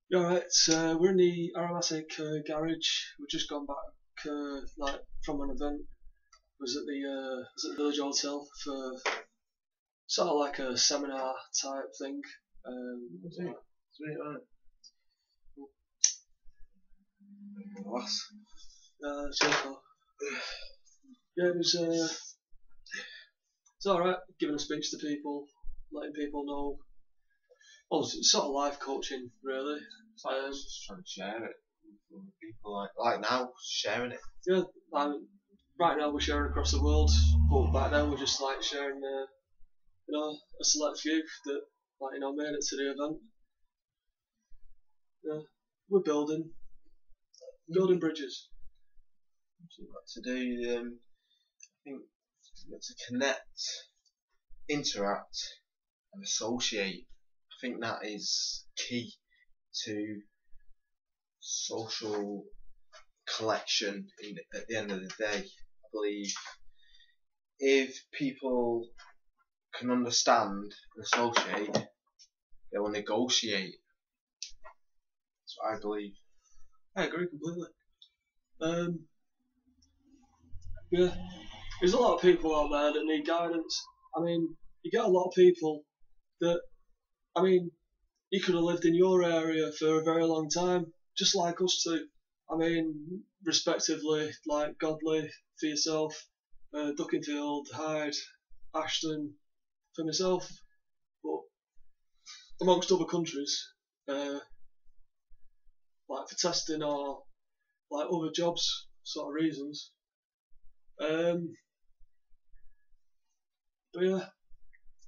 Yeah, right. We're in the aromatic garage. We've just gone back from an event. Was at the Village Hotel for sort of like a seminar type thing. Sweet, sweet, right. Glass. So yeah, it's all right. Giving a speech to people, letting people know. Oh, it's sort of life coaching, really. Just trying to share it with people, like now, sharing it. Yeah, right now we're sharing across the world, but back then we're just like sharing, a select few that made it to the event. Yeah, we're building bridges. So what to do? I think to connect, interact, and associate. I think that is key to social collection at the end of the day. I believe if people can understand and associate, they will negotiate. That's what I believe. I agree completely. Yeah, there's a lot of people out there that need guidance. I mean, you get a lot of people that, you could have lived in your area for a very long time, just like us two. I mean, respectively, like Godley for yourself, Duckingfield, Hyde, Ashton for myself, but amongst other countries, like for testing or like other jobs sort of reasons. But yeah,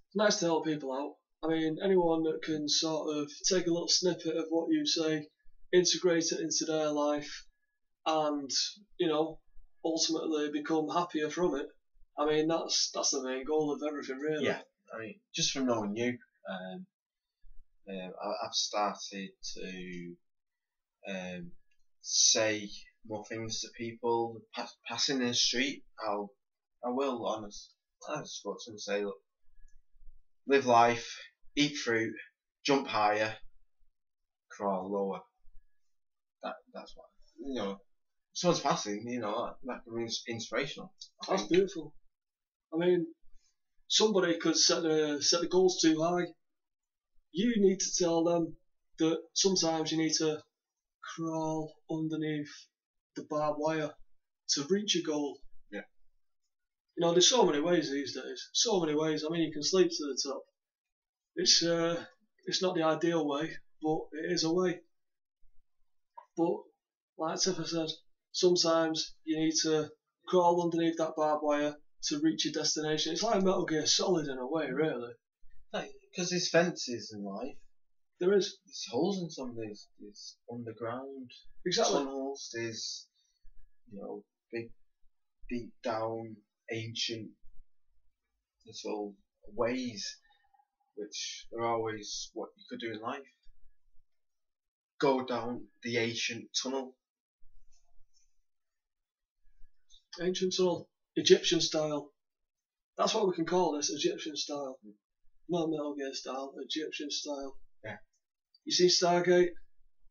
it's nice to help people out. I mean, anyone that can sort of take a little snippet of what you say, integrate it into their life, and ultimately become happier from it. I mean, that's the main goal of everything, really. Yeah, I mean, just from knowing you, I've started to say more things to people. Passing in the street, I will honest. I just got to say, look, live life, eat fruit, jump higher, crawl lower. That's what Someone's passing, that means inspirational. That's beautiful. I mean, somebody could set the goals too high. You need to tell them that sometimes you need to crawl underneath the barbed wire to reach a goal. Yeah. There's so many ways these days. So many ways. I mean, you can sleep to the top. It's not the ideal way, but it is a way. But like Tiff said, sometimes you need to crawl underneath that barbed wire to reach your destination. It's like Metal Gear Solid in a way, really. Because there's fences in life. There is. There's holes in some of these. There's underground tunnels. There's, big, deep down, ancient little ways, which are always what you could do in life. Go down the ancient tunnel. Ancient tunnel. Egyptian style. That's what we can call this, Egyptian style. Not Metal Gear style, Egyptian style. Yeah. You see Stargate?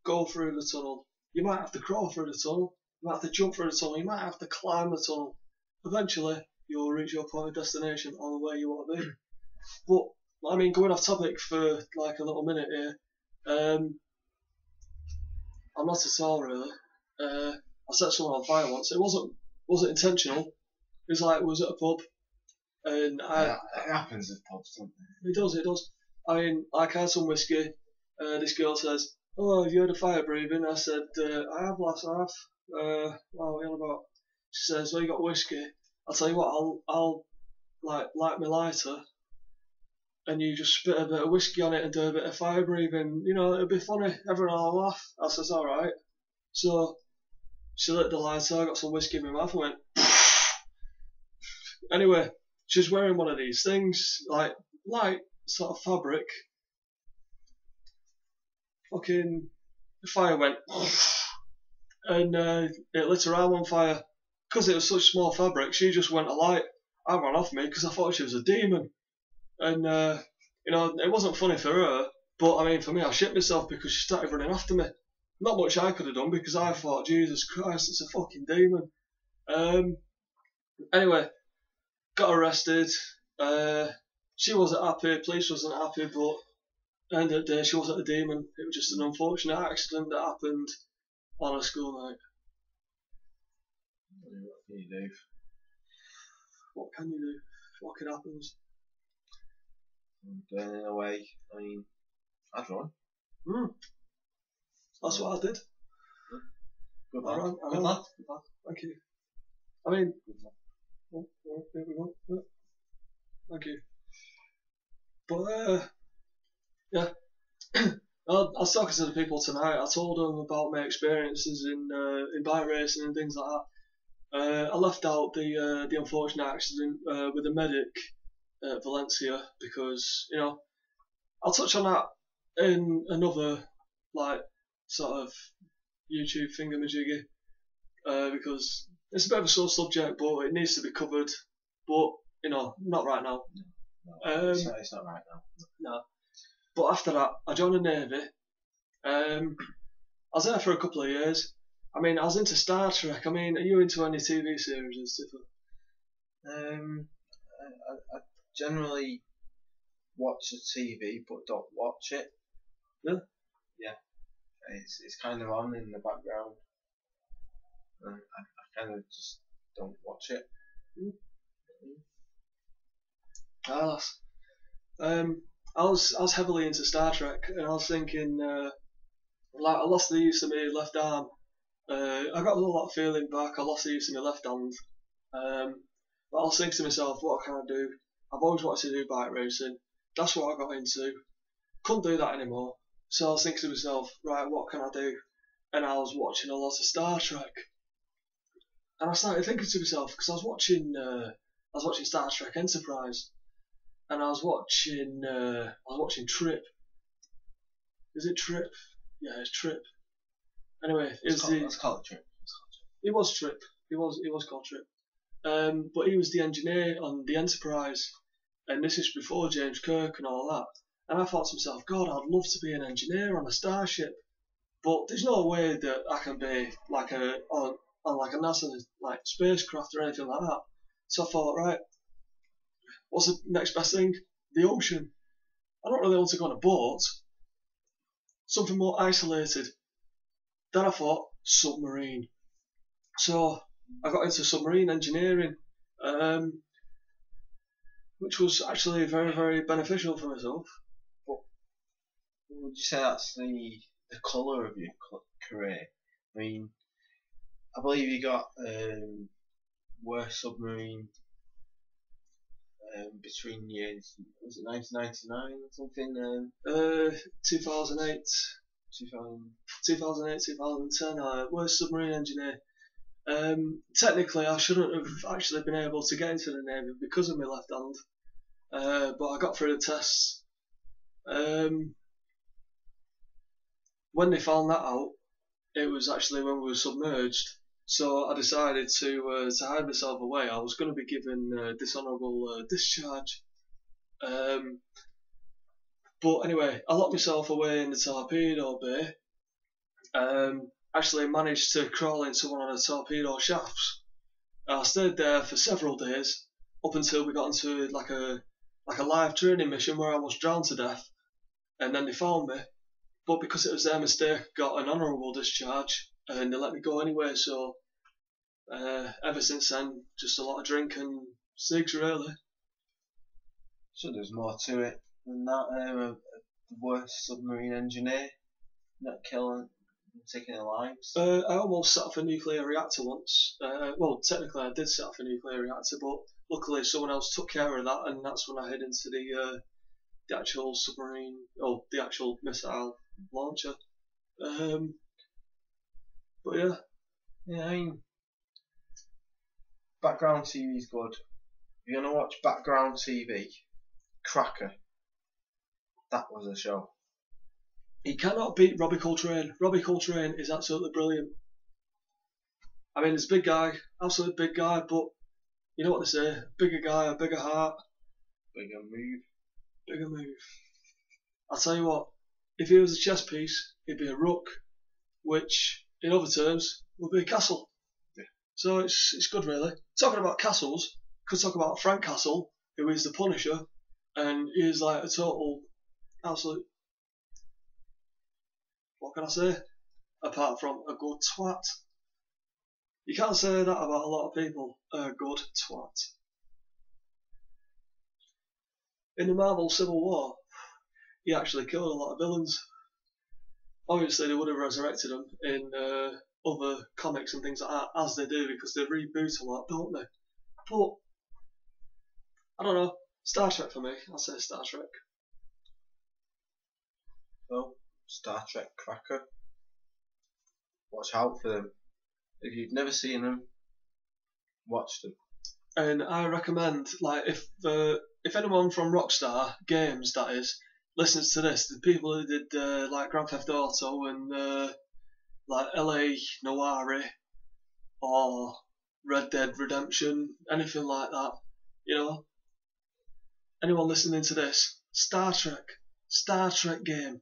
Go through the tunnel. You might have to crawl through the tunnel. You might have to jump through the tunnel. You might have to climb the tunnel. Eventually, you'll reach your point of destination on the way you want to be. But, I mean, going off topic for like a little minute here, I'm not at all really. I set someone on fire once. It wasn't intentional. It was at a pub, and it happens at pubs, doesn't it? It does. I mean, I had some whiskey. This girl says, "Oh, have you heard of fire breathing?" I said, "I have, lass, I have." What are we on about? She says, "Oh, you got whiskey? I'll tell you what. I'll light my lighter, and you just spit a bit of whiskey on it and do a bit of fire breathing. It'll be funny. Everyone will laugh." I says, "All right." So she lit the lighter. I got some whiskey in my mouth and went. Anyway, she's wearing one of these things, like light sort of fabric. Fucking the fire went, and it lit her arm on fire. Because it was such small fabric, she just went alight. I ran off me because I thought she was a demon, and it wasn't funny for her. But I mean, for me, I shit myself because she started running after me. Not much I could have done because I thought, Jesus Christ, it's a fucking demon. Anyway, got arrested. She wasn't happy, police wasn't happy, but at the end of the day, she wasn't a demon. It was just an unfortunate accident that happened on a school night. What can you do? What can you do? Fucking happens. Burning away. I mean, I'd run. That's what I did. Good lad. Good lad. Thank you. I mean, here we go. Thank you. But yeah, I was talking to the people tonight. I told them about my experiences in bike racing and things like that. I left out the unfortunate accident with the medic at Valencia because I'll touch on that in another like sort of YouTube thingamajiggy because it's a bit of a sore subject, but it needs to be covered. But not right now. No, it's not right now. No. But after that, I joined the Navy. I was there for a couple of years. I mean, I was into Star Trek. I mean, are you into any TV series and stuff? I generally watch the TV, but don't watch it. Yeah. Yeah. It's kind of on in the background. I kind of just don't watch it. I was heavily into Star Trek, and I was thinking, like I lost the use of my left arm. I got a lot of feeling back. I lost the use of my left hand. But I was thinking to myself, what can I do? I've always wanted to do bike racing. That's what I got into. Couldn't do that anymore. So I was thinking to myself, right, what can I do? And I was watching a lot of Star Trek. And I started thinking to myself, because I was watching Star Trek Enterprise, and I was watching Trip. Is it Trip? Yeah, it's Trip. Anyway, let's call it Trip. It was Trip. It was called Trip. But he was the engineer on the Enterprise, and this is before James Kirk and all that. And I thought to myself, God, I'd love to be an engineer on a starship, but there's no way that I can be like on like a NASA like spacecraft or anything like that. So I thought, right, what's the next best thing? The ocean. I don't really want to go on a boat. Something more isolated. Then I thought, submarine. So I got into submarine engineering, which was actually very, very beneficial for myself. But would you say that's the colour of your career? I mean, I believe you got worst submarine between years, was it 1999 or something? 2008. 2008, 2010, worst submarine engineer. Technically, I shouldn't have actually been able to get into the Navy because of my left hand, but I got through the tests. When they found that out, it was actually when we were submerged, so I decided to hide myself away. I was going to be given dishonourable discharge. But anyway, I locked myself away in the torpedo bay. Actually managed to crawl into one of the torpedo shafts. I stayed there for several days up until we got into like a live training mission where I almost drowned to death, and then they found me. But because it was their mistake, I got an honourable discharge, and they let me go anyway. So ever since then, just a lot of drink and cigs, really. So there's more to it than that. The worst submarine engineer, not taking their lives. I almost set off a nuclear reactor once. Well, technically I did set off a nuclear reactor, but luckily someone else took care of that, and that's when I head into the actual submarine, or the actual missile launcher. But yeah. I mean, background TV is good. If you're gonna watch background TV, Cracker. That was a show. He cannot beat Robbie Coltrane. Robbie Coltrane is absolutely brilliant. I mean, he's a big guy, absolute big guy, but you know what they say, bigger guy, a bigger heart. Bigger move. Bigger move. I'll tell you what, if he was a chess piece, he'd be a rook, which in other terms would be a castle. Yeah. So it's good really. Talking about castles, could talk about Frank Castle, who is the Punisher, and he is like a total absolute, what can I say? Apart from a good twat. You can't say that about a lot of people. A good twat. In the Marvel Civil War, he actually killed a lot of villains. Obviously, they would have resurrected them in other comics and things like that, as they do, because they reboot a lot, don't they? But, I don't know. Star Trek for me. I'll say Star Trek. Well, Star Trek cracker. Watch out for them. If you've never seen them, watch them. And I recommend, like, if anyone from Rockstar Games, that is, listens to this, the people who did like Grand Theft Auto and like LA Noire or Red Dead Redemption, anything like that, you know, anyone listening to this, Star Trek game,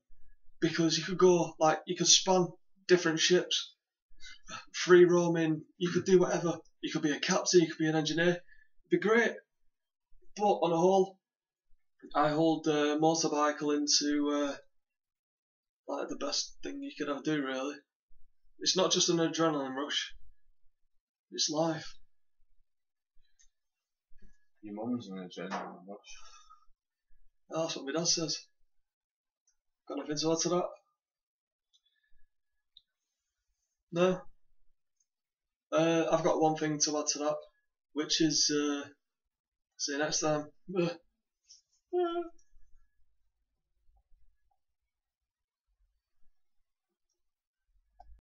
because you could go, like, you could span different ships, free roaming, you could do whatever, you could be a captain, you could be an engineer, it'd be great. But on a whole, I hold motorcycle into like the best thing you could ever do, really. It's not just an adrenaline rush, it's life. Your mum's an adrenaline rush. That's what my dad says. Got nothing to add to that? No? I've got one thing to add to that, which is see you next time.